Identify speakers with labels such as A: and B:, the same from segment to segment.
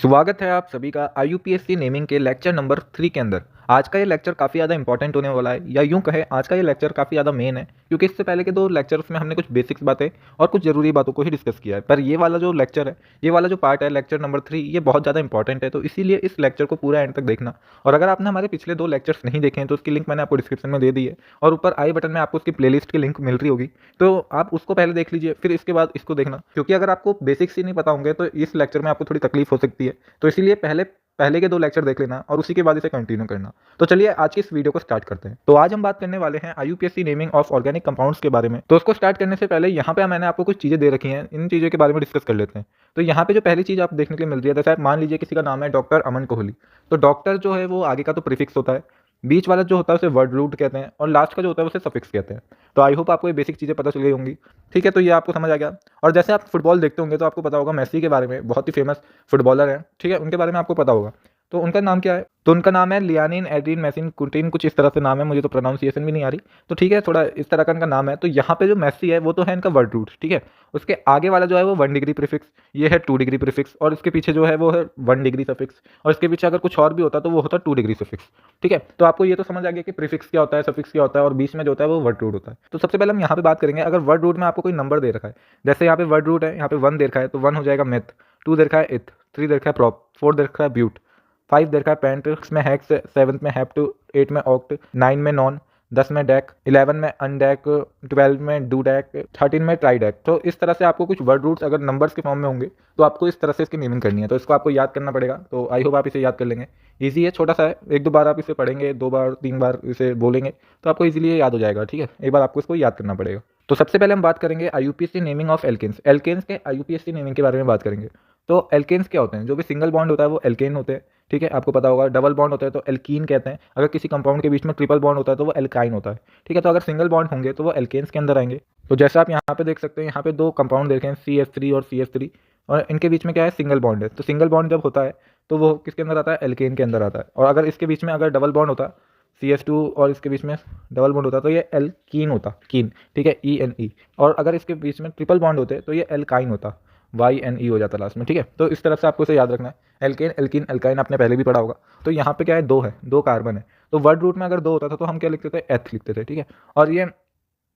A: स्वागत है आप सभी का IUPAC नेमिंग के लेक्चर नंबर 3 के अंदर। आज का ये लेक्चर काफ़ी ज़्यादा इंपॉर्टेंट होने वाला है, या यूं कहे आज का ये लेक्चर काफ़ी ज़्यादा मेन है, क्योंकि इससे पहले के दो लेक्चर्स में हमने कुछ बेसिक्स बातें और कुछ ज़रूरी बातों को ही डिस्कस किया है। पर ये वाला जो लेक्चर है, ये वाला जो पार्ट है लेक्चर नंबर 3, ये बहुत ज़्यादा इंपॉर्टेंट है। तो इसीलिए इस लेक्चर को पूरा एंड तक देखना। और अगर आपने हमारे पिछले 2 लेक्चर्स नहीं देखे हैं तो उसकी लिंक मैंने आपको डिस्क्रिप्शन में दे दी है, और ऊपर आई बटन में आपको उसकी प्लेलिस्ट की लिंक मिल रही होगी, तो आप उसको पहले देख लीजिए, फिर इसके बाद इसको देखना। क्योंकि अगर आपको बेसिक्स ही नहीं पता होंगे तो इस लेक्चर में आपको थोड़ी तकलीफ हो सकती है। तो इसलिए पहले पहले के 2 लेक्चर देख लेना और उसी के बाद इसे कंटिन्यू करना। तो चलिए आज की इस वीडियो को स्टार्ट करते हैं। तो आज हम बात करने वाले हैं IUPAC naming of organic compounds के बारे में। तो उसको स्टार्ट करने से पहले यहाँ पे मैंने आपको कुछ चीज़ें दे रखी हैं, इन चीज़ों के बारे में डिस्कस कर लेते हैं। तो यहाँ पे जो पहली चीज़ आप देखने के लिए मिल रही है, जैसे आप मान लीजिए किसी का नाम है डॉक्टर अमन कोहली, तो डॉक्टर जो है वो आगे का तो प्रीफिक्स होता है, बीच वाला जो होता है उसे वर्ड रूट कहते हैं, और लास्ट का जो होता है उसे सफिक्स कहते हैं। तो आई होप आपको ये बेसिक चीज़ें पता चल गई होंगी। ठीक है, तो ये आपको समझ आ गया। और जैसे आप फुटबॉल देखते होंगे तो आपको पता होगा मेसी के बारे में, बहुत ही फेमस फुटबॉलर हैं, ठीक है, उनके बारे में आपको पता होगा। तो उनका नाम क्या है? तो उनका नाम है लियानिन एड्रिन मेसिन कुटिन, कुछ इस तरह से नाम है, मुझे तो प्रोनाउंसिएशन भी नहीं आ रही। तो ठीक है, थोड़ा इस तरह का इनका नाम है। तो यहाँ पे जो मेसी है वो तो है इनका वर्ड रूट, ठीक है। उसके आगे वाला जो है वो 1 डिग्री प्रीफिक्स, ये है 2 डिग्री प्रीफिक्स, और इसके पीछे जो है वो है 1 डिग्री सफिक्स, और इसके पीछे अगर कुछ और भी होता तो वो होता 2 डिग्री सफिक्स। ठीक है, तो आपको ये तो समझ आ गया कि प्रीफिक्स क्या होता है, सफिक्स क्या होता है, और बीच में जो होता है वो वर्ड रूट होता है। तो सबसे पहले हम यहाँ पे बात करेंगे, अगर वर्ड रूट में आपको कोई नंबर दे रखा है, जैसे यहाँ पे वर्ड रूट है, यहाँ पे 1 दे रखा है, तो 1 हो जाएगा मेथ, 2 दे रखा है इथ, 3 दे रखा है प्रॉप, 4 दे रखा है ब्यूट, 5 दे रखा है पेंट, 6 में हेक्स, 7 में हेप्ट, 8 में ऑक्ट, 9 में नॉन, 10 में डैक, 11 में अनडैक, 12 में डू डैक, 13 में ट्राई डैक। तो इस तरह से आपको कुछ वर्ड रूट्स अगर नंबर्स के फॉर्म में होंगे तो आपको इस तरह से इसकी नेमिंग करनी है। तो इसको आपको याद करना पड़ेगा। तो आई होप आप इसे याद कर लेंगे। ईजी है, छोटा सा है, 1-2 बार आप इसे पढ़ेंगे, 2 बार 3 बार इसे बोलेंगे तो आपको ईजिली याद हो जाएगा। ठीक है, एक बार आपको इसको याद करना पड़ेगा। तो सबसे पहले हम बात करेंगे IUPAC naming of alkanes. Alkanes के IUPAC नेमिंग के बारे में बात करेंगे। तो एल्केन्स क्या होते हैं? जो भी सिंगल बॉन्ड होता है वो एल्केन होते हैं, ठीक है, आपको पता होगा। डबल बॉन्ड होता है तो एल्कीन कहते हैं। अगर किसी कंपाउंड के बीच में ट्रिपल बॉन्ड होता है तो वो एल्काइन होता है, ठीक है। तो अगर सिंगल बॉन्ड होंगे तो वो एल्केन्स के अंदर आएंगे। तो जैसा आप यहाँ पे देख सकते हैं, यहाँ पे 2 कंपाउंड देखें, CH3 और CH3, और इनके बीच में क्या है? सिंगल बॉन्ड है। तो सिंगल बॉन्ड जब होता है तो वो किसके अंदर आता है? एल्केन के अंदर आता है। और अगर इसके बीच में अगर डबल बॉन्ड होता, CH2 और इसके बीच में डबल बॉन्ड होता तो ये एल्कीन होता, कीन, ठीक है, ENE। और अगर इसके बीच में ट्रिपल बॉन्ड होते तो ये एल्काइन होता, YNE हो जाता लास्ट में, ठीक है। तो इस तरह से आपको इसे याद रखना है। एल्केन, एल्कीन, एल्काइन आपने पहले भी पढ़ा होगा। तो यहाँ पे क्या है? 2 है, 2 कार्बन है। तो वर्ड रूट में अगर 2 होता था तो हम क्या लिखते थे? एथ लिखते थे, ठीक है। और ये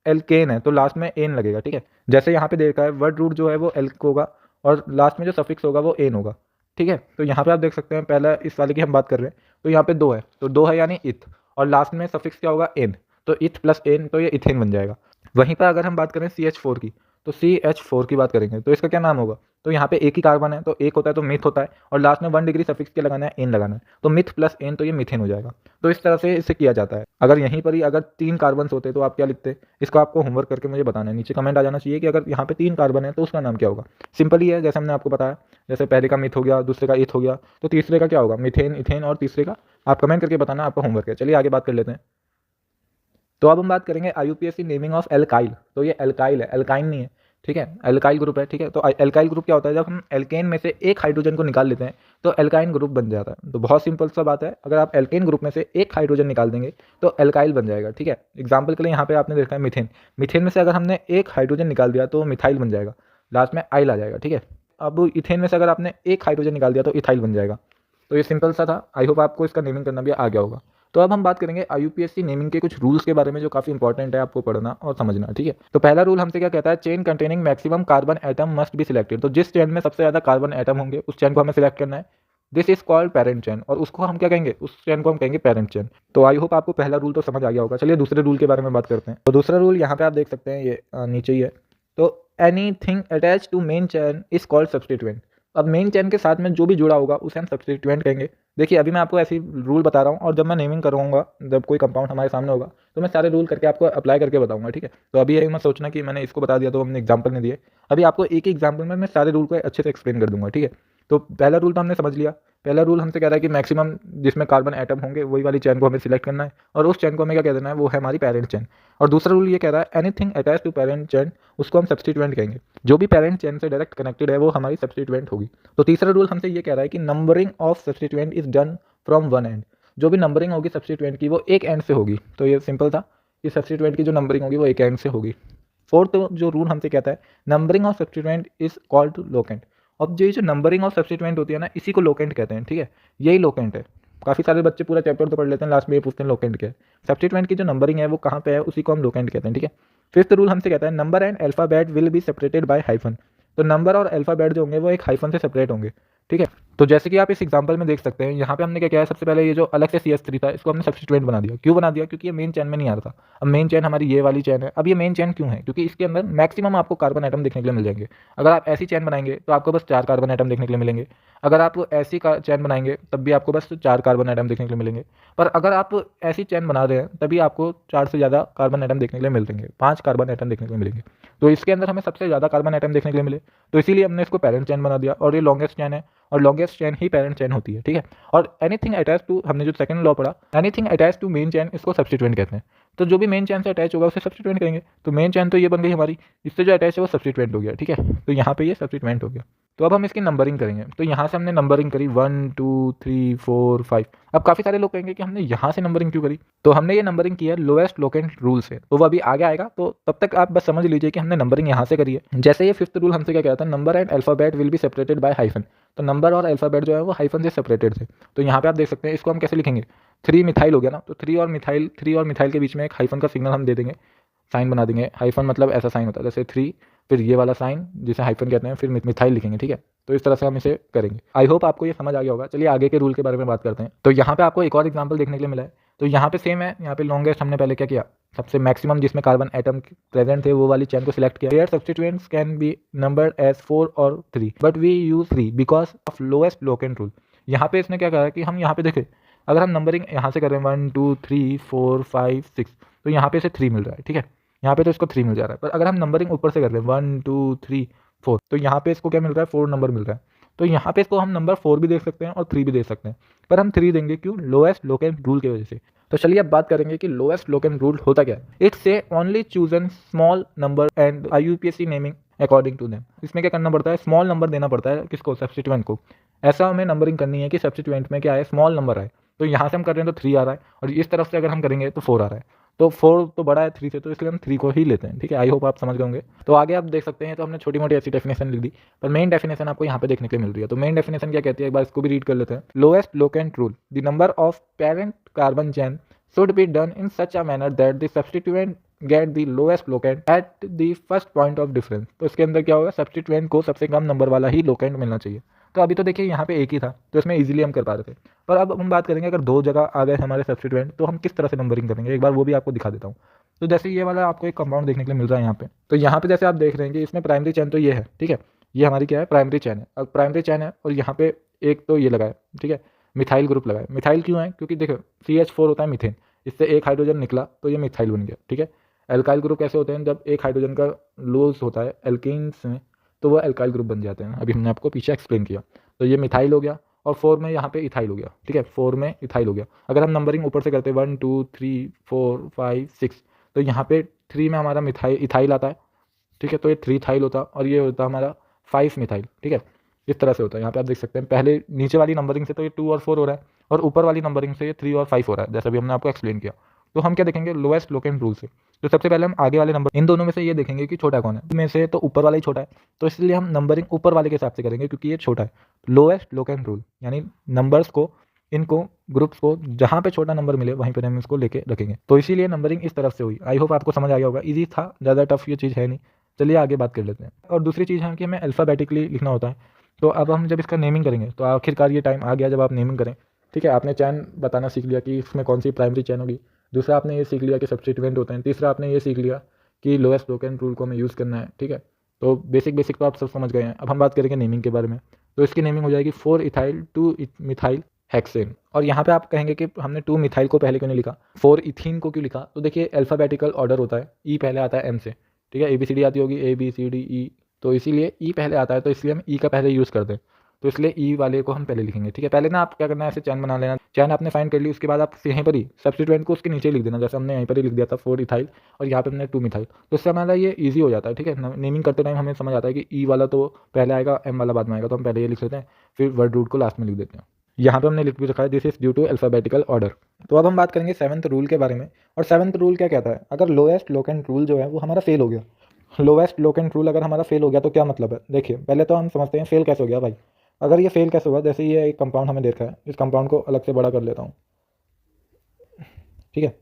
A: एल्केन है तो लास्ट में एन लगेगा, ठीक है। जैसे यहाँ पे देखा है, वर्ड रूट जो है वो एल्क होगा और लास्ट में जो सफिक्स होगा वो एन होगा, ठीक है। तो यहाँ पे आप देख सकते हैं, पहला इस वाले की हम बात कर रहे हैं, तो यहाँ पे 2 है, तो 2 है यानी इथ, और लास्ट में सफिक्स क्या होगा? एन। तो इथ प्लस एन, तो ये इथेन बन जाएगा। वहीं पर अगर हम बात करें CH4 की, तो CH4 की बात करेंगे तो इसका क्या नाम होगा? तो यहाँ पे एक ही कार्बन है तो एक होता है तो मिथ होता है, और लास्ट में 1 डिग्री सफिक्स क्या लगाना है? एन लगाना है। तो मिथ प्लस एन, तो ये मिथेन हो जाएगा। तो इस तरह से इसे किया जाता है। अगर यहीं पर ही अगर 3 कार्बन होते तो आप क्या लिखते? इसको आपको होमवर्क करके मुझे बताना है, नीचे कमेंट आ जाना चाहिए कि अगर यहाँ पे 3 कार्बन है तो उसका नाम क्या होगा। सिंपल ही है, जैसे हमने आपको बताया, जैसे पहले का मिथ हो गया, दूसरे का इथ हो गया, तो तीसरे का क्या होगा? मिथेन, इथेन, और तीसरे का आप कमेंट करके बताना, आपका होमवर्क है। चलिए आगे बात कर लेते हैं। तो अब हम बात करेंगे IUPAC नेमिंग ऑफ एल्काइल। तो ये एल्काइल है, एल्काइन नहीं है, ठीक है, एल्काइल ग्रुप है, ठीक है। तो एल्काइल ग्रुप क्या होता है? जब हम एल्केन में से एक हाइड्रोजन को निकाल लेते हैं तो एल्काइन ग्रुप बन जाता है। तो बहुत सिंपल सा बात है, अगर आप एल्केन ग्रुप में से एक हाइड्रोजन निकाल देंगे तो एल्काइल बन जाएगा, ठीक है। एग्जाम्पल के लिए यहाँ पे आपने देखा है मिथेन, मिथेन में से अगर हमने एक हाइड्रोजन निकाल दिया तो मिथाइल बन जाएगा, लास्ट में आइल आ जाएगा, ठीक है। अब इथेन में से अगर आपने एक हाइड्रोजन निकाल दिया तो इथाइल बन जाएगा। तो ये सिंपल सा था, आई होप आपको इसका नेमिंग करना भी आ गया होगा। तो अब हम बात करेंगे IUPAC नेमिंग के कुछ रूल्स के बारे में जो काफी इंपॉर्टेंट है आपको पढ़ना और समझना, ठीक है। तो पहला रूल हमसे क्या कहता है? Chain containing maximum carbon atom must be selected. तो जिस चेन में सबसे ज्यादा कार्बन एटम होंगे उस चेन को हमें सिलेक्ट करना है। This is called parent chain, और उसको हम क्या कहेंगे? उस चेन को हम कहेंगे पेरेंट चेन। तो आई होप आपको पहला रूल तो समझ आ गया होगा। चलिए दूसरे रूल के बारे में बात करते हैं। तो दूसरा रूल यहाँ पे आप देख सकते हैं, ये नीचे ही है। तो anything attach to main chain is called substituent. अब मेन चेन के साथ में जो भी जुड़ा होगा उसे हम सब्सटीट्यूएंट कहेंगे। देखिए अभी मैं आपको ऐसी रूल बता रहा हूँ, और जब मैं नेमिंग करूँगा, जब कोई कंपाउंड हमारे सामने होगा तो मैं सारे रूल करके आपको अप्लाई करके बताऊंगा, ठीक है। तो अभी यही मत सोचना कि मैंने इसको बता दिया तो हमने एग्जाम्पल नहीं दिए। अभी आपको एक ही एग्जाम्पल में मैं सारे रूल को अच्छे से एक्सप्लेन कर दूंगा, ठीक है। तो पहला रूल तो हमने समझ लिया। पहला रूल हमसे कह रहा है कि मैक्सिमम जिसमें कार्बन एटम होंगे वही वाली चेन को हमें सिलेक्ट करना है, और उस चेन को हमें क्या कह देना है? वो है हमारी पेरेंट चेन। और दूसरा रूल ये कह रहा है anything attach to parent chain, उसको हम सब्सटीट्यूएंट कहेंगे। जो भी पेरेंट चेन से डायरेक्ट कनेक्टेड है वो हमारी सब्सटीट्यूएंट होगी। तो तीसरा रूल हमसे ये कह रहा है कि numbering of substituent is done from one and. जो भी नंबरिंग होगी सब्सटीट्यूएंट की वो एक एंड से होगी। तो ये सिंपल था कि सब्सटीट्यूएंट की जो नंबरिंग होगी वो एक एंड से होगी। फोर्थ जो रूल हमसे कहता है numbering of substituent is called locant, अब जो नंबरिंग और सब्स्टिट्यूएंट होती है ना, इसी को लोकेंट कहते हैं, ठीक है, यही लोकेंट है। काफ़ी सारे बच्चे पूरा चैप्टर तो पढ़ लेते हैं, लास्ट में ये पूछते हैं लोकेंट क्या है। सब्स्टिट्यूएंट की जो नंबरिंग है वो कहाँ पे है, उसी को हम लोकेंट कहते हैं, ठीक है। फिफ्थ रूल हमसे कहता है number and alphabet will be separated by hyphen. तो नंबर और अल्फाबेट जो होंगे वो एक हाइफन से सेपरेट होंगे, ठीक है। तो जैसे कि आप इस एग्जांपल में देख सकते हैं, यहाँ पे हमने क्या किया है, सबसे पहले ये जो अलग से CS3 था इसको हमने सब्स्टिट्यूएंट बना दिया। क्यों बना दिया, क्योंकि ये मेन चेन में नहीं आ रहा था। अब मेन चेन हमारी ये वाली चेन है। अब ये मेन चेन क्यों है, क्योंकि इसके अंदर मैक्सिमम आपको कार्बन आइटम देखने के लिए मिल जाएंगे। अगर आप ऐसी चेन बनाएंगे तो आपको बस 4 कार्बन आइटम देखने के लिए मिलेंगे। अगर आप ऐसी चेन बनाएंगे तब भी आपको बस 4 कार्बन आइटम देखने के लिए मिलेंगे। पर अगर आप ऐसी चेन बना रहे हैं तभी आपको 4 से ज़्यादा कार्बन आइटम देखने के लिए मिलेंगे, 5 कार्बन आइटम देखने के लिए मिलेंगे। तो इसके अंदर हमें सबसे ज़्यादा कार्बन आइटम देखने के लिए मिले, तो इसीलिए हमने इसको पेरेंट चेन बना दिया। और ये लॉन्गेस्ट चेन है, और लॉन्गेस्ट चेन ही पेरेंट चेन होती है, ठीक है। और एनीथिंग अटैच टू, हमने जो सेकंड लॉ पढ़ा, anything attach to main chain, इसको सब्स्टिट्यूएंट कहते हैं। तो जो भी मेन चेन से अटैच होगा उसे सब्स्टिट्यूएंट कहेंगे। तो मेन चेन तो ये बन गई हमारी, इससे जो अटैच है वो सब्स्टिट्यूएंट हो गया, ठीक है। तो यहाँ पे ये सब्स्टिट्यूएंट हो गया। तो अब हम इसकी नंबरिंग करेंगे। तो यहाँ से हमने नंबरिंग करी 1 2 3 4 5। अब काफ़ी सारे लोग कहेंगे कि हमने यहाँ से नंबरिंग क्यों करी, तो हमने ये नंबरिंग की है लोएस्ट लोकेंट रूल से। तो वो अभी आगे आएगा, तो तब तक आप बस समझ लीजिए कि हमने नंबरिंग यहाँ से करी है। जैसे ये फिफ्थ रूल हमसे क्या कहता है, number and alphabet will be separated by hyphen. तो नंबर और अल्फाबेट जो है वो हाइफन से सेपरेटेड थे। तो यहाँ पे आप देख सकते हैं, इसको हम कैसे लिखेंगे, 3 मिथाइल हो गया ना, तो 3 और मिथाइल के बीच में एक हाइफन का सिग्नल हम दे देंगे, साइन बना देंगे। हाइफन मतलब ऐसा साइन होता है जैसे 3, फिर ये वाला साइन जिसे हाइफन कहते हैं, फिर मिथाइल लिखेंगे, ठीक है। तो इस तरह से हम इसे करेंगे। आई होप आपको ये समझ आ गया होगा। चलिए आगे के रूल के बारे में बात करते हैं। तो यहाँ पे आपको एक और एग्जांपल देखने के लिए मिला है। तो यहाँ पे सेम है, यहाँ पे लॉन्गेस्ट हमने पहले क्या किया, सबसे मैक्सिमम जिसमें कार्बन एटम प्रेजेंट थे वो वाली चेन को सिलेक्ट किया। Substituents can be numbered as 4 और 3 but we use 3 because of lowest locant rule. यहाँ पे इसने क्या कहा है कि हम यहाँ पे देखें, अगर हम नंबरिंग यहाँ से कर रहे हैं 1 2 3 4 5 6, तो यहाँ पे इसे 3 मिल रहा है, ठीक है। यहाँ पे तो इसको 3 मिल जा रहा है। पर अगर हम नंबरिंग ऊपर से कर रहे हैं 1 2 3 4, तो यहाँ पे इसको क्या मिल रहा है, 4 नंबर मिल रहा है। तो यहाँ पे इसको हम नंबर 4 भी देख सकते हैं और 3 भी देख सकते हैं, पर हम 3 देंगे, क्यों, लोएस्ट लोकेंट रूल की वजह से। तो चलिए अब बात करेंगे कि लोएस्ट लोकेंट रूल होता क्या है। It's say only chosen small number and IUPAC naming according to them. इसमें क्या करना पड़ता है, स्मॉल नंबर देना पड़ता है, किसको, सब्स्टिट्यूएंट को। ऐसा हमें नंबरिंग करनी है कि सब्स्टिट्यूएंट में क्या है, स्मॉल नंबर आए। तो यहाँ से हम कर रहे हैं तो 3 आ रहा है, और इस तरफ से अगर हम करेंगे तो 4 आ रहा है। तो 4 तो बड़ा है 3 से, तो इसलिए हम 3 को ही लेते हैं, ठीक है। आई होप आप समझ गए होंगे। तो आगे आप देख सकते हैं, तो हमने छोटी मोटी ऐसी डेफिनेशन लिख दी, पर मेन डेफिनेशन आपको यहाँ पे देखने के लिए मिल रही है। तो मेन डेफिनेशन क्या कहती है, एक बार इसको भी रीड कर लेते हैं। Lowest locant rule, the number of parent carbon chain should be done in such a manner that the substituent get the lowest locant at the first point of difference। तो इसके अंदर क्या होगा, सब्स्टिट्यूएंट को सबसे कम नंबर वाला ही locant मिलना चाहिए। तो अभी तो देखिए यहाँ पे एक ही था, तो इसमें इजीली हम कर पा रहे थे। पर अब हम बात करेंगे, अगर 2 जगह आ गए हमारे सब्स्टिट्यूएंट, तो हम किस तरह से नंबरिंग करेंगे, एक बार वो भी आपको दिखा देता हूँ। तो जैसे ये वाला आपको एक कंपाउंड देखने के लिए मिल रहा है यहाँ पे। तो यहाँ पे जैसे आप देख रहे हैं कि इसमें प्राइमरी चेन तो ये है, ठीक है, ये हमारी क्या है, प्राइमरी चेन है। अब प्राइमरी चेन है और यहाँ पे एक तो ये लगा है, ठीक है, मिथाइल ग्रुप लगा है। मिथाइल क्यों है, क्योंकि देखो CH4 होता है मीथेन, इससे एक हाइड्रोजन निकला तो ये मिथाइल बन गया, ठीक है। एल्काइल ग्रुप कैसे होते हैं, जब एक हाइड्रोजन का लूज होता है एल्कीन्स में तो वो एल्काइल ग्रुप बन जाते हैं। अभी हमने आपको पीछे एक्सप्लेन किया। तो ये मिथाइल हो गया, और 4 में यहाँ पे इथाइल हो गया, ठीक है, 4 में इथाइल हो गया। अगर हम नंबरिंग ऊपर से करते हैं 1 2 3 4 5 6, तो यहाँ पे 3 में हमारा इथाइल आता है, ठीक है। तो ये 3 इथाइल होता, और ये होता हमारा 5 मिथाइल, ठीक है। इस तरह से होता है। यहाँ पे आप देख सकते हैं, पहले नीचे वाली नंबरिंग से तो ये 2 और 4 हो रहा है, और ऊपर वाली नंबरिंग से ये 3 और 5 हो रहा है, जैसा भी हमने आपको एक्सप्लेन किया। तो हम क्या देखेंगे, लोएस्ट लोकेंट रूल से। तो सबसे पहले हम आगे वाले नंबर, इन दोनों में से ये देखेंगे कि छोटा कौन है। में से तो ऊपर वाला ही छोटा है, तो इसलिए हम नंबरिंग ऊपर वाले के हिसाब से करेंगे, क्योंकि ये छोटा है। लोएस्ट लोकेंट रूल यानी नंबर्स को, इनको, ग्रुप्स को जहाँ पे छोटा नंबर मिले वहीं पर हम इसको लेके रखेंगे। तो इसीलिए नंबरिंग इस तरफ से हुई। आई होप आपको समझ आ गया होगा। ईजी था, ज़्यादा टफ ये चीज़ है नहीं। चलिए आगे बात कर लेते हैं। और दूसरी चीज़ है कि हमें अल्फ़ाबेटिकली लिखना होता है। तो अब हम जब इसका नेमिंग करेंगे, तो आखिरकार ये टाइम आ गया जब आप नेमिंग करें, ठीक है। आपने चैन बताना सीख लिया कि इसमें कौन सी प्राइमरी चैन होगी। दूसरा आपने ये सीख लिया कि सब्स्टिट्यूएंट होते हैं। तीसरा आपने ये सीख लिया कि लोएस्ट लोकेंट रूल को हमें यूज़ करना है, ठीक है। तो बेसिक तो आप सब समझ गए हैं। अब हम बात करेंगे नेमिंग के बारे में। तो इसकी नेमिंग हो जाएगी 4 इथाइल 2 मिथाइल हेक्सेन। और यहाँ पे आप कहेंगे कि हमने 2 मिथाइल को पहले क्यों नहीं लिखा, 4 इथीन को क्यों लिखा। तो देखिए अल्फ़ाबेटिकल ऑर्डर होता है, ई पहले आता है M से, ठीक है। ABCD आती होगी ABCDE, तो इसीलिए ई पहले आता है, तो इसलिए हम ई का पहले यूज़ करते हैं। तो इसलिए ई वाले को हम पहले लिखेंगे, ठीक है। पहले ना आप क्या करना है, ऐसे चैन बना लेना। चैन आपने फाइंड कर ली, उसके बाद आप यहीं पर ही सब्स्टिट्यूएंट को उसके नीचे लिख देना, जैसे हमने यहीं पर ही लिख दिया था 4 इथाइल, और यहाँ पे हमने 2 मिथाइल। तो इससे हमारा ये ईजी हो जाता है, ठीक है। नेमिंग करते टाइम हमें समझ आता है कि ई वाला तो पहले आएगा, M वाला बाद में आएगा, तो हम पहले ये लिख लेते हैं, फिर वर्ड रूट को लास्ट में लिख देते हैं। यहाँ पे हमने लिख भी रखा है, this is due to alphabetical order. तो अब हम बात करेंगे 7th रूल के बारे में। और 7th रूल क्या कहता है, अगर लोएस्ट लोकेंट रूल जो है वो हमारा फेल हो गया, लोवेस्ट लोकेंट रूल अगर हमारा फेल हो गया तो क्या मतलब है? देखिए पहले तो हम समझते हैं फेल कैसे हो गया भाई। अगर ये फेल कैसे हुआ, जैसे ये एक कंपाउंड हमें देखा है, इस कंपाउंड को अलग से बड़ा कर लेता हूँ, ठीक है।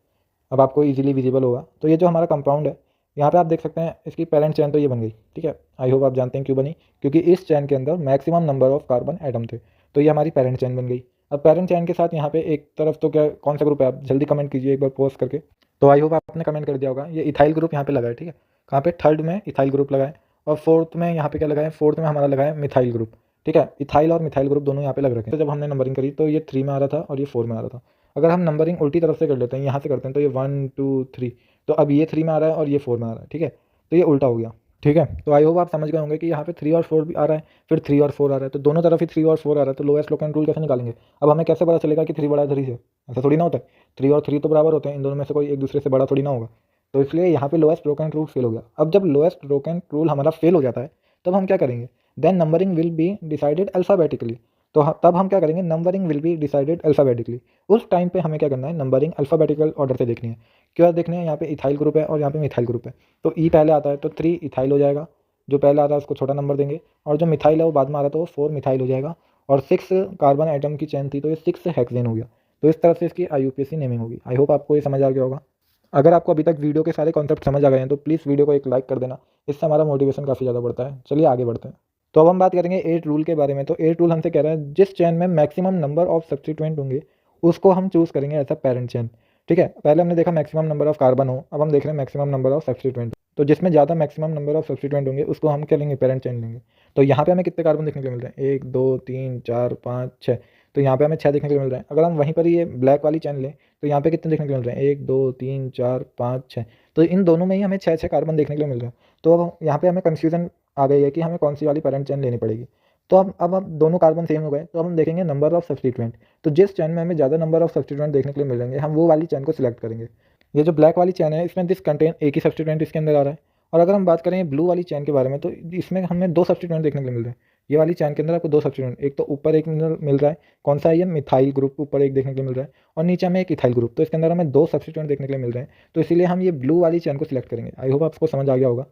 A: अब आपको इजीली विजिबल होगा। तो ये जो हमारा कंपाउंड है, यहाँ पे आप देख सकते हैं इसकी पेरेंट चैन तो ये बन गई, ठीक है। आई होप आप जानते हैं क्यों बनी, क्योंकि इस चैन के अंदर maximum number of carbon atom थे, तो ये हमारी पेरेंट चैन बन गई। अब पेरेंट चैन के साथ यहाँ पे एक तरफ तो क्या कौन सा ग्रुप है, आप जल्दी कमेंट कीजिए एक बार पॉज करके। तो आई होप आपने कमेंट कर दिया होगा, ये इथाइल ग्रुप यहाँ पे लगा है, ठीक है। कहाँ पे? थर्ड में इथाइल ग्रुप लगा है, और फोर्थ में यहाँ पे क्या लगा है? फोर्थ में हमारा लगा है मिथाइल ग्रुप, ठीक है। इथाइल और मिथाइल ग्रुप दोनों यहाँ पे लग रखे हैं। तो जब हमने नंबरिंग करी तो ये 3 में आ रहा था और ये 4 में आ रहा था। अगर हम नंबरिंग उल्टी तरफ से कर लेते हैं, यहाँ से करते हैं, तो ये 1 2 3, तो अब ये 3 में आ रहा है और ये 4 में आ रहा है, ठीक है। तो ये उल्टा हो गया, ठीक है। तो आई होप आप समझ गए होंगे कि यहाँ पे 3 और 4 भी आ रहा है, फिर 3 और 4 आ रहा है, तो दोनों तरफ ही 3 और 4 आ रहा है। तो लोएस्ट लोकेंट रूल कैसे निकालेंगे? अब हमें कैसे पता चलेगा कि 3 बड़ा है 3 से? ऐसा थोड़ी ना होता है। 3 और 3 तो बराबर होते हैं, इन दोनों में से कोई एक दूसरे से बड़ा थोड़ी ना होगा। तो इसलिए यहाँ पे लोएस्ट लोकेंट रूल फेल हो गया। अब जब लोएस्ट लोकेंट रूल हमारा फेल हो जाता है, तब हम क्या करेंगे? Then numbering will be decided alphabetically. तो तब हम क्या करेंगे? Numbering will be decided alphabetically. उस टाइम पे हमें क्या करना है? नंबरिंग अल्फ़ाबेटिकल ऑर्डर से देखनी है। क्या देखने हैं? यहाँ पे इथाइल ग्रुप है और यहाँ पे मिथाइल ग्रुप है, तो ई पहले आता है तो 3 इथाइल हो जाएगा, जो पहले आता है उसको छोटा नंबर देंगे, और जो मिथाइल है वो बाद में आ रहा है तो वो 4 मिथाइल हो जाएगा, और 6 कार्बन आइटम की चैन थी तो ये 6 हेक्सेन हो गया। तो इस तरह से इसकी IUPAC नेमिंग होगी। आई होप आपको ये समझ आ गया होगा। अगर आपको अभी तक वीडियो के सारे कॉन्सेप्ट समझ आ गए हैं तो प्लीज़ वीडियो को एक लाइक कर देना, इससे हमारा मोटिवेशन काफ़ी ज़्यादा बढ़ता है। चलिए आगे बढ़ते हैं। तो अब हम बात करेंगे 8 रूल के बारे में। तो 8 रूल हमसे कह रहा है जिस चैन में मैक्सिमम नंबर ऑफ सब्स्टिट्यूएंट होंगे उसको हम चूज़ करेंगे एज अ पेरेंट चैन, ठीक है। पहले हमने देखा मैक्सिमम नंबर ऑफ कार्बन हो, अब हम देख रहे हैं मैक्सिमम नंबर ऑफ सब्स्टिट्यूएंट। तो जिसमें ज़्यादा मैक्सिमम नंबर ऑफ सब्स्टिट्यूएंट होंगे उसको हम क्या लेंगे? पेरेंट चैन लेंगे। तो यहाँ पे हमें कितने कार्बन देखने को मिल रहे हैं? 1 2 3 4 5 6। तो यहाँ पे हमें 6 देखने को मिल रहे हैं। अगर हम वहीं पर ये ब्लैक वाली चैन लें तो यहाँ पे कितने देखने को मिल रहे हैं? 1 2 3 4 5 6। तो इन दोनों में ही हमें 6 कार्बन देखने को मिल रहे हैं। तो अब यहाँ पे हमें कन्फ्यूजन आ गई है कि हमें कौन सी वाली पेरेंट चैन लेनी पड़ेगी। तो अब दोनों कार्बन सेम हो गए, तो अब हम देखेंगे नंबर ऑफ सब्स्टिट्यूएंट। तो जिस चैन में हमें ज़्यादा नंबर ऑफ सब्स्टिट्यूएंट देखने के लिए मिलेंगे हम वो वाली चैन को सिलेक्ट करेंगे। ये जो ब्लैक वाली चैन है इसमें दिस कंटेन एक ही सब्स्टिट्यूएंट इसके अंदर आ रहा है। और अगर हम बात करें ब्लू वाली चैन के बारे में तो इसमें हमें 2 सब्स्टिट्यूएंट देखने के लिए मिल रहे हैं। ये वाली चैन के अंदर आपको 2 सब्स्टिट्यूएंट, एक तो ऊपर एक मिल रहा है, कौन सा है ये? मिथाइल ग्रुप ऊपर एक देखने के लिए मिल रहा है, और नीचे हमें एक इथाइल ग्रुप। तो इसके अंदर हमें 2 सब्स्टिट्यूएंट देखने के लिए मिल रहे हैं, तो इसीलिए हम ये ब्लू वाली चैन को सिलेक्ट करेंगे। आई होप आपको समझ आ गया होगा।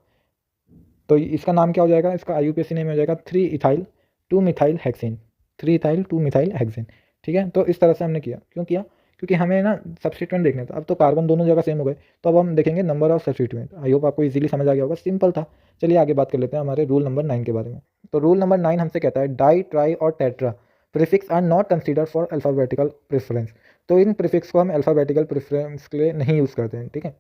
A: तो इसका नाम क्या हो जाएगा? इसका IUPAC नेम हो जाएगा 3 ethyl 2 methyl hexane. 3 ethyl 2 methyl hexane, ठीक है। तो इस तरह से हमने किया। क्यों किया? क्योंकि हमें ना सब्स्टिट्यूएंट देखने थे। अब तो कार्बन दोनों जगह सेम हो गए, तो अब हम देखेंगे number of substituent. I hope आपको इजीली समझ आ गया होगा, सिंपल था। चलिए आगे बात कर लेते हैं हमारे रूल नंबर 9 के बारे में। तो रूल नंबर 9 हमसे कहता है डाई ट्राई और tetra prefix are not consider for alphabetical preference. तो इन प्रीफिक्स को हम अल्फ़ाबेटिकल प्रेफरेंस के लिए नहीं यूज़ करते हैं, ठीक है।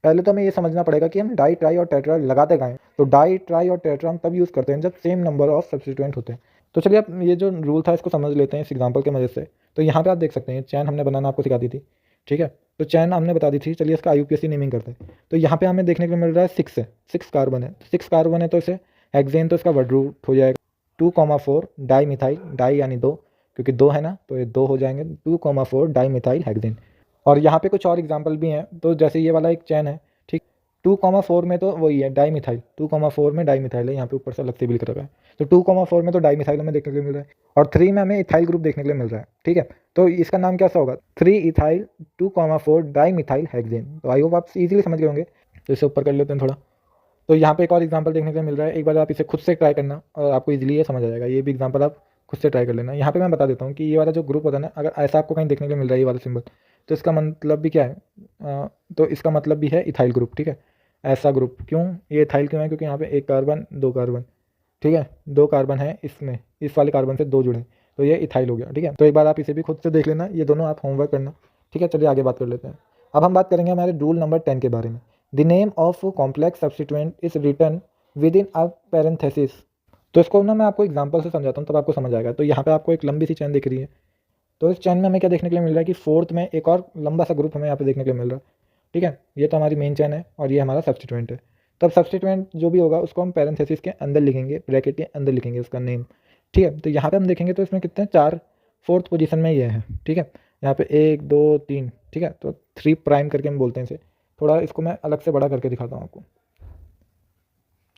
A: पहले तो हमें ये समझना पड़ेगा कि हम डाई ट्राई और टेट्रा लगाते कहाँ हैं। तो डाई ट्राई और टेट्रा हम तब यूज़ करते हैं जब सेम नंबर ऑफ सब्स्टिट्यूएंट होते हैं। तो चलिए अब ये जो रूल था इसको समझ लेते हैं इस एग्जांपल की मदद से। तो यहाँ पे आप देख सकते हैं चैन हमने बनाना आपको सिखा दी थी, ठीक है। तो चैन हमने बता दी थी। चलिए इसका IUPAC नेमिंग करते हैं। तो यहाँ पे हमें देखने को मिल रहा है 6 है, 6 कार्बन है। 6 कार्बन है तो इसे हेक्सेन, तो इसका वर्ड रूट हो जाएगा 2,4 डाई मिथाइल, डाई यानी 2, क्योंकि 2 है ना तो ये 2 हो जाएंगे, 2,4 डाई मिथाइल हेक्सेन। और यहाँ पे कुछ और एग्जाम्पल भी हैं। तो जैसे ये वाला एक चैन है, ठीक, 2,4 में तो वही है डाई मिथाइल, 2,4 में डाई मिथाइल है, यहाँ पे ऊपर से अलग से भी लिख रखा है। तो 2,4 में तो डाई मिथाइल हमें देखने के लिए मिल रहा है, और 3 में हमें इथाइल ग्रुप देखने के लिए मिल रहा है, ठीक है। तो इसका नाम कैसा होगा? 3 इथाइल 2,4 डाई मिथाइल हेक्सेन। तो आई होप आप इजीली समझ गए होंगे। तो इसे ऊपर कर लेते हैं थोड़ा। तो यहाँ पे एक और एग्जांपल देखने के लिए मिल रहा है। एक बार आप इसे खुद से ट्राई करना और आपको इजीली ये समझ आ जाएगा। ये भी एग्जांपल आप खुद से ट्राई कर लेना। यहाँ पे मैं बता देता हूँ कि ये वाला जो ग्रुप होता है ना, अगर ऐसा आपको कहीं देखने के लिए मिल रहा है ये वाला सिंबल, तो इसका मतलब भी क्या है? तो इसका मतलब भी है इथाइल ग्रुप, ठीक है। ऐसा ग्रुप क्यों? ये इथाइल क्यों है? क्योंकि यहाँ पे 1 कार्बन 2 कार्बन, ठीक है, 2 कार्बन है इसमें, इस वाले कार्बन से 2 जुड़े, तो ये इथाइल हो गया, ठीक है। तो एक बार आप इसे भी खुद से देख लेना, ये दोनों आप होमवर्क करना, ठीक है। चलिए आगे बात कर लेते हैं। अब हम बात करेंगे हमारे रूल नंबर 10 के बारे में। The name of complex substituent is written within a parenthesis. तो इसको ना मैं आपको एग्जांपल से समझाता हूँ तब आपको समझ आएगा। तो यहाँ पे आपको एक लंबी सी चैन दिख रही है। तो इस चैन में हमें क्या देखने के लिए मिल रहा है कि 4th में एक और लंबा सा ग्रुप हमें यहाँ पे देखने के लिए मिल रहा है, ठीक है। ये तो हमारी मेन चैन है और ये हमारा सब्स्टिट्यूएंट है। तब सब्स्टिट्यूएंट जो भी होगा उसको हम पैरेंथेसिस के अंदर लिखेंगे, ब्रैकेट के अंदर लिखेंगे उसका नेम, ठीक है। तो यहाँ पे हम देखेंगे तो इसमें कितने 4 4th पोजीशन में ये है, ठीक है। यहाँ पे 1 2 3, ठीक है। तो 3 प्राइम करके हम बोलते हैं इसे। थोड़ा इसको मैं अलग से बड़ा करके दिखाता हूँ आपको,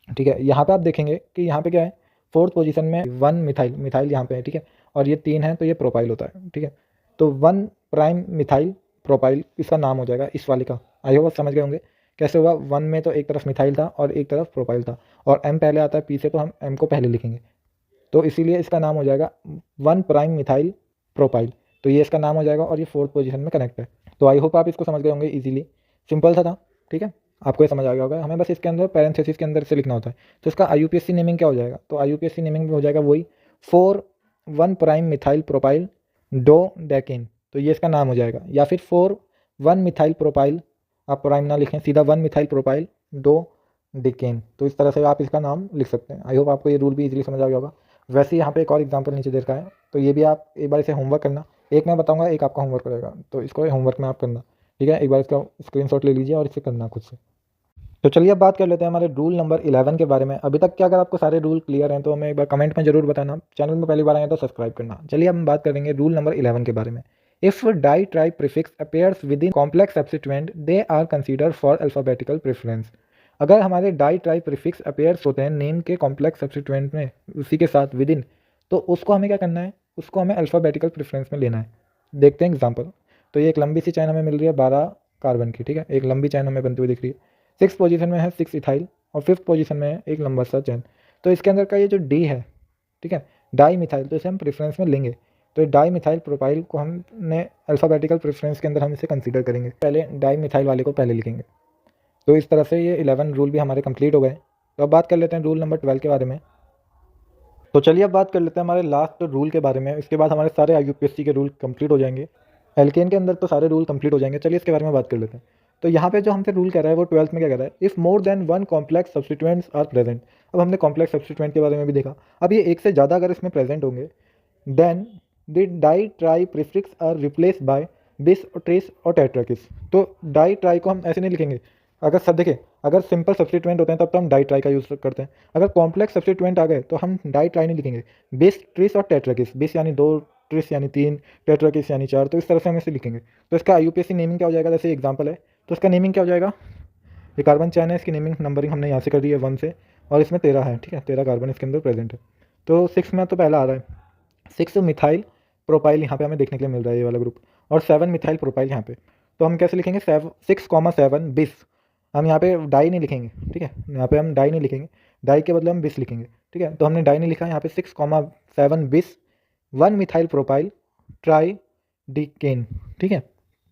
A: ठीक है। यहाँ पे आप देखेंगे कि यहाँ पे क्या है, 4th पोजीशन में 1 मिथाइल, मिथाइल यहाँ पे है, ठीक है। और ये 3 है तो ये प्रोपाइल होता है, ठीक है। तो 1 प्राइम मिथाइल प्रोपाइल इसका नाम हो जाएगा इस वाले का। आई होप आप समझ गए होंगे कैसे हुआ, 1 में तो एक तरफ मिथाइल था और एक तरफ प्रोपाइल था, और M पहले आता है P से, तो हम M को पहले लिखेंगे, तो इसीलिए इसका नाम हो जाएगा 1 प्राइम मिथाइल प्रोपाइल। तो ये इसका नाम हो जाएगा और ये 4th पोजीशन में कनेक्ट है। तो आई होप आप इसको समझ गए होंगे इजीली, सिंपल सा था, ठीक है, आपको ये समझ आ गया होगा। हमें बस इसके अंदर पैरेंथेसिस के अंदर से लिखना होता है। तो इसका IUPAC नेमिंग क्या हो जाएगा, तो IUPAC नेमिंग हो जाएगा वही 4 1 prime methyl propyl dodecane, तो ये इसका नाम हो जाएगा। या फिर 4 1 मिथाइल प्रोपाइल, आप प्राइम ना लिखें, सीधा 1 मिथाइल प्रोपाइल डो डिकेन, तो इस तरह से आप इसका नाम लिख सकते हैं। आई होप आपको ये रूल भी इजीली समझ आ गया होगा। वैसे यहाँ पे एक और एग्जांपल नीचे दे रखा है, तो ये भी आप एक बार इसे होमवर्क करना, एक मैं बताऊंगा, एक आपका होमवर्क रहेगा, तो इसको होमवर्क में आप करना, ठीक है। एक बार इसका स्क्रीनशॉट ले लीजिए और इसे करना खुद से। तो चलिए अब बात कर लेते हैं हमारे रूल नंबर 11 के बारे में। अभी तक क्या, अगर आपको सारे रूल क्लियर हैं तो हमें एक बार कमेंट में जरूर बताना, चैनल में पहली बार आए हैं तो सब्सक्राइब करना। चलिए अब हम बात करेंगे रूल नंबर 11 के बारे में। If di tri prefix appears within complex substituent they are consider for alphabetical preference. अगर हमारे डाई ट्राई प्रीफिक्स अपेयर्स होते हैं नेम के कॉम्प्लेक्स सब्स्टिट्यूएंट में, उसी के साथ विद इन, तो उसको हमें क्या करना है, उसको हमें अल्फाबेटिकल प्रेफरेंस में लेना है। देखते हैं एग्जाम्पल। तो ये एक लंबी सी चैन हमें मिल रही है 12 कार्बन की, ठीक है, एक लंबी चैन हमें बनती हुई दिख रही है। 6th पोजीशन में है 6 इथाइल और 5th पोजीशन में है एक लंबा सा चैन। तो इसके अंदर का ये जो डी है, ठीक है, डाई मिथाइल, तो इसे हम प्रेफरेंस में लेंगे। तो डाई मिथाइल प्रोपाइल को हमने अल्फाबेटिकल प्रेफरेंस के अंदर हम इसे कंसीडर करेंगे, पहले डाई मिथाइल वाले को पहले लिखेंगे। तो इस तरह से ये 11 रूल भी हमारे कंप्लीट हो गए। तो अब बात कर लेते हैं रूल नंबर 12 के बारे में। तो चलिए अब बात कर लेते हैं हमारे लास्ट रूल के बारे में, इसके बाद हमारे सारे IUPAC के रूल कंप्लीट हो जाएंगे। एल्केन के अंदर तो सारे रूल कंप्लीट हो जाएंगे। चलिए इसके बारे में बात कर लेते हैं। तो यहाँ पे जो हमसे रूल कह रहा है वो 12th में क्या कह रहा है, if more than 1 complex substituents are present. अब हमने कॉम्प्लेक्स सब्स्टिट्यूएंट के बारे में भी देखा। अब ये एक से ज़्यादा अगर इसमें प्रेजेंट होंगे, then the di tri prefix are replace by bis, tris और टेट्राकिस। तो डाई ट्राई को हम ऐसे नहीं लिखेंगे, अगर सब देखिए, अगर सिंपल सब्स्टिट्यूएंट होते हैं तब तो हम डाई ट्राई का यूज़ करते हैं। अगर कॉम्प्लेक्स सब्स्टिट्यूएंट आ गए तो हम डाई ट्राई नहीं लिखेंगे, बिस, ट्रिस और टेट्राकिस। बिस यानी 2, ट्रिस यानी 3, टेट्राकिस यानी 4, तो इस तरह से हम इसे लिखेंगे। तो इसका IUPAC नेमिंग क्या हो जाएगा, जैसे एग्जाम्पल है, तो इसका नेमिंग क्या हो जाएगा, ये कार्बन चैन है, इसकी नेमिंग नंबरिंग हमने यहाँ से कर दी है 1 से, और इसमें 13 है, ठीक है, 13 कार्बन इसके अंदर प्रेजेंट है। तो 6 में तो पहला आ रहा है 6 मिथाइल प्रोपाइल, यहाँ पे हमें देखने के लिए मिल रहा है ये वाला ग्रुप, और 7 मिथाइल प्रोपाइल यहाँ पे। तो हम कैसे लिखेंगे, 6,7 बिस। हम यहाँ पे डाई नहीं लिखेंगे, ठीक है, यहाँ पे हम डाई नहीं लिखेंगे, डाई के बदले हम बिस लिखेंगे, ठीक है। तो हमने डाई नहीं लिखा, यहाँ पे 6,7 बिस 1 मिथाइल प्रोपाइल ट्राई डिकेन, ठीक है,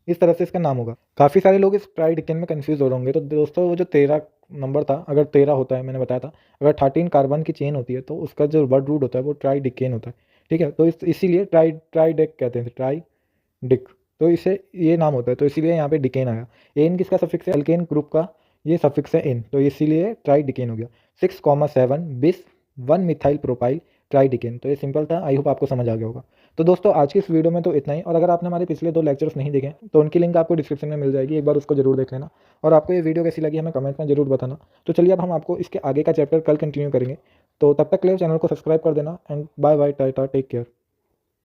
A: इस तरह से इसका नाम होगा। काफ़ी सारे लोग इस ट्राई डिकेन में कंफ्यूज हो रहे होंगे। तो दोस्तों वो जो 13 नंबर था, अगर 13 होता है, मैंने बताया था, अगर 13 कार्बन की चेन होती है तो उसका जो वर्ड रूट होता है वो ट्राई डिकेन होता है, ठीक है। तो इसीलिए ट्राई डेक कहते हैं, ट्राई डिक, तो इसे ये नाम होता है, तो इसीलिए यहाँ पे डिकेन आया। एन किसका सफिक्स है, एल्केन ग्रुप का ये सफिक्स है एन, तो इसीलिए ट्राई डिकेन हो गया। 6,7 बिस 1 मिथाइल प्रोपाइल ट्राई डिकेन। तो ये सिंपल था, आई होप आपको समझ आ गया होगा। तो दोस्तों आज की इस वीडियो में तो इतना ही, और अगर आपने हमारे पिछले 2 लेक्चर्स नहीं देखे तो उनकी लिंक आपको डिस्क्रिप्शन में मिल जाएगी, एक बार उसको जरूर देख लेना। और आपको ये वीडियो कैसी लगी हमें कमेंट में जरूर बताना। तो चलिए अब हम आपको इसके आगे का चैप्टर कल कंटिन्यू करेंगे। तो तब तक के लिए चैनल को सब्सक्राइब कर देना, and bye bye, tata, take care.